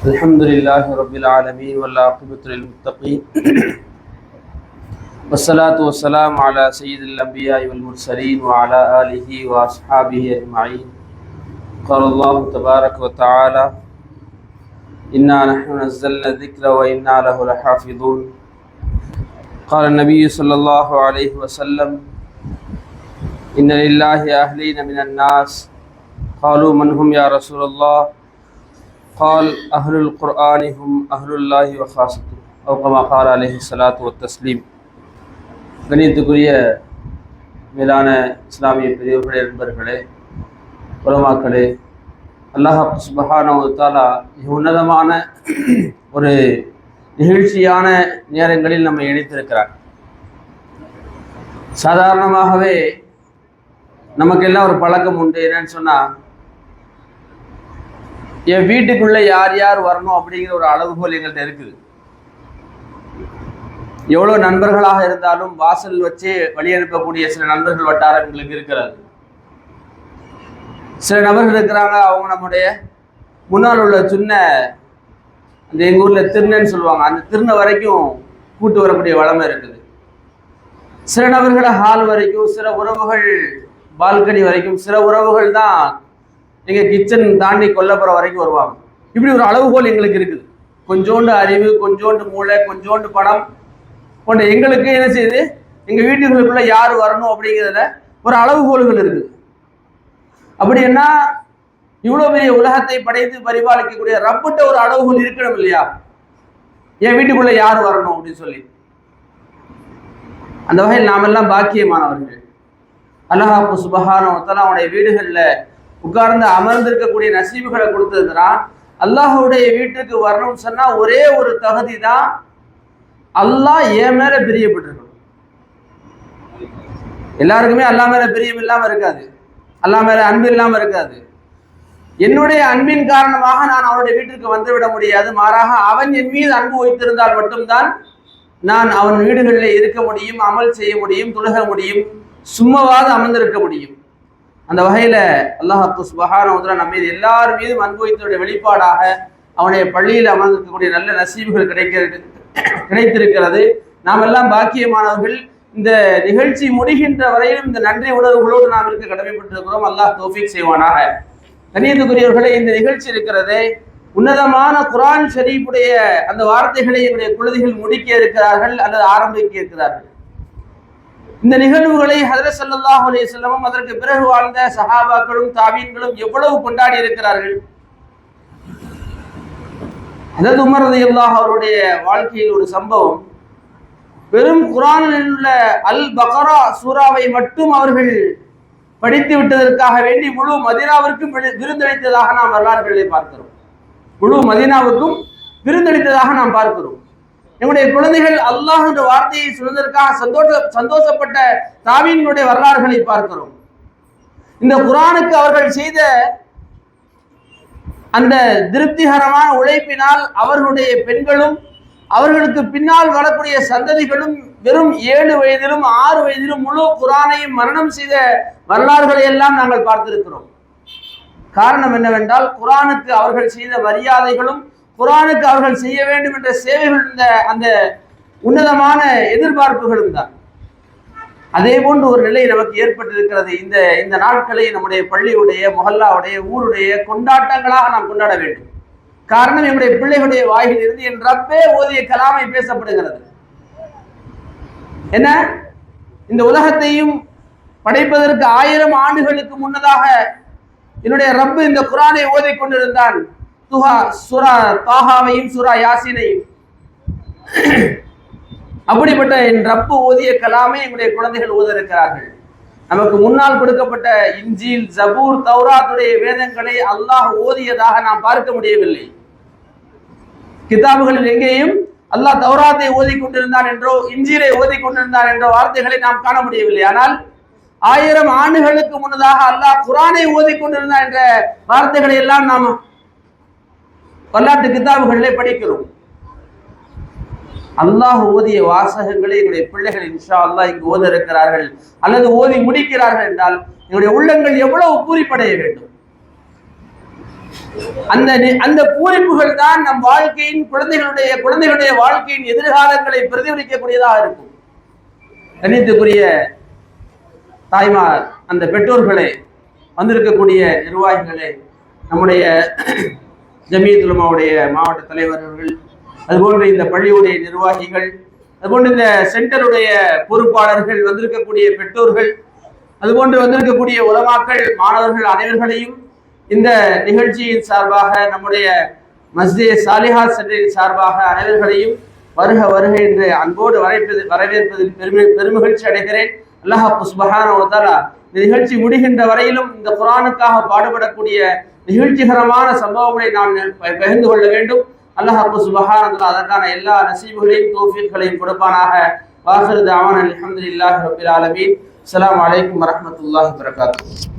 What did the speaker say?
الحمد لله رب العالمين والعاقبة للمتقين والصلاة والسلام على سيد الأنبياء والمرسلين وعلى آله وأصحابه أجمعين. قال الله تبارك وتعالى: إنا نحن نزلنا الذكر وإنا له لحافظون. قال النبي صلى الله عليه وسلم: إن لله أهلين من الناس. قالوا: من هم يا رسول الله؟ قال: أهل القرآن هم أهل الله وخاصته، أو كما قال عليه الصلاة والتسليم. கணியத்துக்குரிய மேலான இஸ்லாமிய பெரியவர்களே, நண்பர்களே, உலமாக்களே, அல்லாஹ் சுப்ஹானஹு வ தஆலா மிக உன்னதமான ஒரு நிகழ்ச்சியான நேரங்களில் நம்மை இணைத்திருக்கிறார். சாதாரணமாகவே நமக்கெல்லாம் ஒரு பழக்கம் உண்டு. என்னன்னு சொன்னால், என் வீட்டுக்குள்ளே யார் யார் வரணும் அப்படிங்கிற ஒரு அளவுகோல் எங்கள்கிட்ட இருக்குது. எவ்வளோ நண்பர்களாக இருந்தாலும் வாசல் வச்சு வழி அனுப்பக்கூடிய சில நண்பர்கள் வட்டாரம் எங்களுக்கு இருக்கிறது. சில நபர்கள் இருக்கிறாங்க, அவங்க நம்முடைய முன்னால் உள்ள சின்ன அந்த எங்கள் ஊரில் திருநன்னு சொல்லுவாங்க, அந்த திருந வரைக்கும் கூட்டு வரக்கூடிய வளமை இருக்குது. சில நபர்களை ஹால் வரைக்கும், சில உறவுகள் பால்கனி வரைக்கும், சில உறவுகள் தான் எங்கள் கிச்சன் தாண்டி கொல்லப்புற வரைக்கும் வருவாங்க. இப்படி ஒரு அளவுகோல் எங்களுக்கு இருக்குது. கொஞ்சோண்டு அறிவு, கொஞ்சோண்டு மூளை, கொஞ்சோண்டு பணம் கொண்ட எங்களுக்கு என்ன செய்யுது, எங்கள் வீட்டுகளுக்குள்ள யார் வரணும் அப்படிங்கிறதுல ஒரு அளவுகோல்கள் இருக்குது. அப்படி என்ன, இவ்வளோ பெரிய உலகத்தை படைத்து பரிபாலிக்கக்கூடிய ரப்பிட்ட ஒரு அளவுகோல் இருக்கணும் இல்லையா? என் வீட்டுக்குள்ள யார் வரணும் அப்படின்னு சொல்லி. அந்த வகையில் நாமெல்லாம் பாக்கியமானவர்கள். அல்லாஹ் சுப்ஹானஹு வ தஆலா அவனுடைய வீடுகளில் உட்கார்ந்து அமர்ந்திருக்கக்கூடிய நசீபுகளை கொடுத்திருக்கிறான். அல்லாஹுடைய வீட்டுக்கு வரணும்னு சொன்னா ஒரே ஒரு தகுதி தான், அல்லாஹ் என் மேல பிரியப்பட்டிருக்கணும். எல்லாருக்குமே அல்லாஹ் மேல பிரியம் இல்லாம இருக்காது, அல்லாஹ் மேல அன்பு இல்லாம இருக்காது. என்னுடைய அன்பின் காரணமாக நான் அவனுடைய வீட்டிற்கு வந்துவிட முடியாது. மாறாக அவன் என் மீது அன்பு வைத்திருந்தால் மட்டும்தான் நான் அவன் வீடுகளில் இருக்க முடியும், அமல் செய்ய முடியும், தொழுக முடியும், சும்மாவாது அமர்ந்திருக்க முடியும். அந்த வகையில் அல்லாஹ் சுப்ஹானஹு வ தஆலா நம்ம மீது எல்லார் மீதும் அன்பு வைத்தனுடைய வெளிப்பாடாக அவனுடைய பள்ளியில் அமர்ந்திருக்கக்கூடிய நல்ல நசீபுகள் கிடைத்திருக்கிறது. நாம் எல்லாம் பாக்கியமானவர்கள். இந்த நிகழ்ச்சி முடிகின்ற வரையிலும் இந்த நன்றி உணர்வுகளோடு நாம் இருக்க கடமைப்பட்டிருக்கிறோம். அல்லாஹ் தௌஃபீக் செய்வானாக. கண்ணியத்துக்குரியவர்களே, இந்த நிகழ்ச்சி இருக்கிறதே, உன்னதமான குர்ஆன் ஷரீஃபுடைய அந்த வார்த்தைகளை என்னுடைய குழந்தைகள் முடிக்க இருக்கிறார்கள் அல்லது ஆரம்பிக்க இருக்கிறார்கள். இந்த நிகழ்வுகளை ஹஜ்ரத் ஸல்லல்லாஹு அலைஹி வஸல்லம் அதற்கு பிறகு வாழ்ந்த சஹாபாக்களும் தாபீன்களும் எவ்வளவு கொண்டாடி இருக்கிறார்கள். ஹஜ்ரத் உமர் ரலியல்லாஹு அவருடைய வாழ்க்கையில் ஒரு சம்பவம். வெறும் குர்ஆனில் உள்ள அல் பக்ரா சூராவை மட்டும் அவர்கள் படித்து விட்டதற்காக வேண்டி முழு மதீனாவிற்கும் விருந்தளித்ததாக நாம் வரலாறுகளை பார்க்கிறோம். முழு மதீனாவுக்கும் விருந்தளித்ததாக நாம் பார்க்கிறோம். நம்முடைய குழந்தைகள் அல்லாஹ் என்ற வார்த்தையை சொல்வதற்காக சந்தோஷப்பட்ட தாபீன்களுடைய வரலாறுகளை பார்க்கிறோம். இந்த குர்ஆனுக்கு அவர்கள் செய்த அந்த திருப்திகரமான உழைப்பினால் அவர்களுடைய பெண்களும் அவர்களுக்கு பின்னால் வரக்கூடிய சந்ததிகளும் வெறும் 7 வயதிலும் 6 வயதிலும் முழு குர்ஆனையும் மரணம் செய்த வரலாறுகளை எல்லாம் நாங்கள் பார்த்திருக்கிறோம். காரணம் என்னவென்றால், குர்ஆனுக்கு அவர்கள் செய்த மரியாதைகளும் குர்ஆனுக்கு அவர்கள் செய்ய வேண்டும் என்ற சேவைகள், அந்த உன்னதமான எதிர்பார்ப்புகளும் தான். அதே போன்று ஒரு நிலை நமக்கு ஏற்பட்டிருக்கிறது. இந்த நாட்களை நம்முடைய பள்ளியுடைய, முஹல்லாவுடைய, ஊருடைய கொண்டாட்டங்களாக நாம் கொண்டாட வேண்டும். காரணம், நம்முடைய பிள்ளைகளுடைய வாயில் இருந்து என் ரப்பே ஓதிய கலாமை பேசப்படுகிறது. என்ன, இந்த உலகத்தையும் படைப்பதற்கு 1000 ஆண்டுகளுக்கு முன்னதாக என்னுடைய ரப்பு இந்த குர்ஆனை ஓதிக் கொண்டிருந்தான். சூரா தாஹாவையும் சூரா யாசீனையும். அப்படிப்பட்ட என் ரப்பு ஓதிய கலாமை எங்களுடைய குழந்தைகள் ஓத இருக்கிறார்கள். நமக்கு முன்னால் கொடுக்கப்பட்ட இன்ஜீல், ஜபூர், தௌராத்துடைய வேதங்களை அல்லாஹ் ஓதியதாக நாம் பார்க்க முடியவில்லை. கிதாபுகளில் எங்கேயும் அல்லாஹ் தௌராத்தை ஓதி கொண்டிருந்தான் என்றோ இன்ஜீலை ஓதி கொண்டிருந்தான் என்ற வார்த்தைகளை நாம் காண முடியவில்லை. ஆனால் 1000 ஆண்டுகளுக்கு முன்னதாக அல்லாஹ் குர்ஆனை ஓதி கொண்டிருந்தான் என்ற வார்த்தைகளை எல்லாம் நாம் வரலாற்று கிதாபுகளிலே படிக்கிறோம். அல்லாஹ் ஓதிய வாசகங்களை எங்களுடைய பிள்ளைகள் இன்ஷா அல்லாஹ் இங்கு ஓத இருக்கிறார்கள் அல்லது ஓதி முடிக்கிறார்கள் என்றால் எங்களுடைய உள்ளங்கள் எவ்வளவு பூரிப்படைய வேண்டும். அந்த பூரிப்புகள் தான் நம் வாழ்க்கையின் குழந்தைகளுடைய வாழ்க்கையின் எதிர்காலங்களை பிரதிபலிக்கக்கூடியதாக இருக்கும். கண்ணியத்துக்குரிய தாய்மார், அந்த பெற்றோர்களே, வந்திருக்கக்கூடிய நிர்வாகிகளே, நம்முடைய ஜமீயத்துல் உலமாவுடைய மாவட்ட தலைவர்கள், அதுபோன்று இந்த பள்ளியுடைய நிர்வாகிகள், அதுபோன்று இந்த சென்டருடைய பொறுப்பாளர்கள், வந்திருக்கக்கூடிய பெற்றோர்கள், அதுபோன்று வந்திருக்கக்கூடிய உலமாக்கள், மாணவர்கள் அனைவர்களையும் இந்த நிகழ்ச்சியின் சார்பாக, நம்முடைய மஸ்ஜித் சாலிஹாத் சென்டரின் சார்பாக அனைவர்களையும் வருக வருக என்று அன்போடு வரவேற்பதில் பெருமகிழ்ச்சி அடைகிறேன். அல்லாஹ் சுப்ஹானஹு வ தஆலா இந்த நிகழ்ச்சி முடிகின்ற வரையிலும் இந்த குர்ஆனுக்காக பாடுபடக்கூடிய நிகழ்ச்சிகரமான சம்பவங்களை நான் பகிர்ந்து கொள்ள வேண்டும். அல்லாஹ் சுப்ஹானஹு வ தஆலா அதற்கான எல்லா நசீபுகளையும் தௌஃபீக்களையும் கொடுப்பானாக. வாஹிரு தஅவானா அல்ஹம்துலில்லாஹி ரப்பில் ஆலமீன். அஸ்ஸலாமு அலைக்கும் வரஹ்மத்துல்லாஹி வபரகாத்துஹு.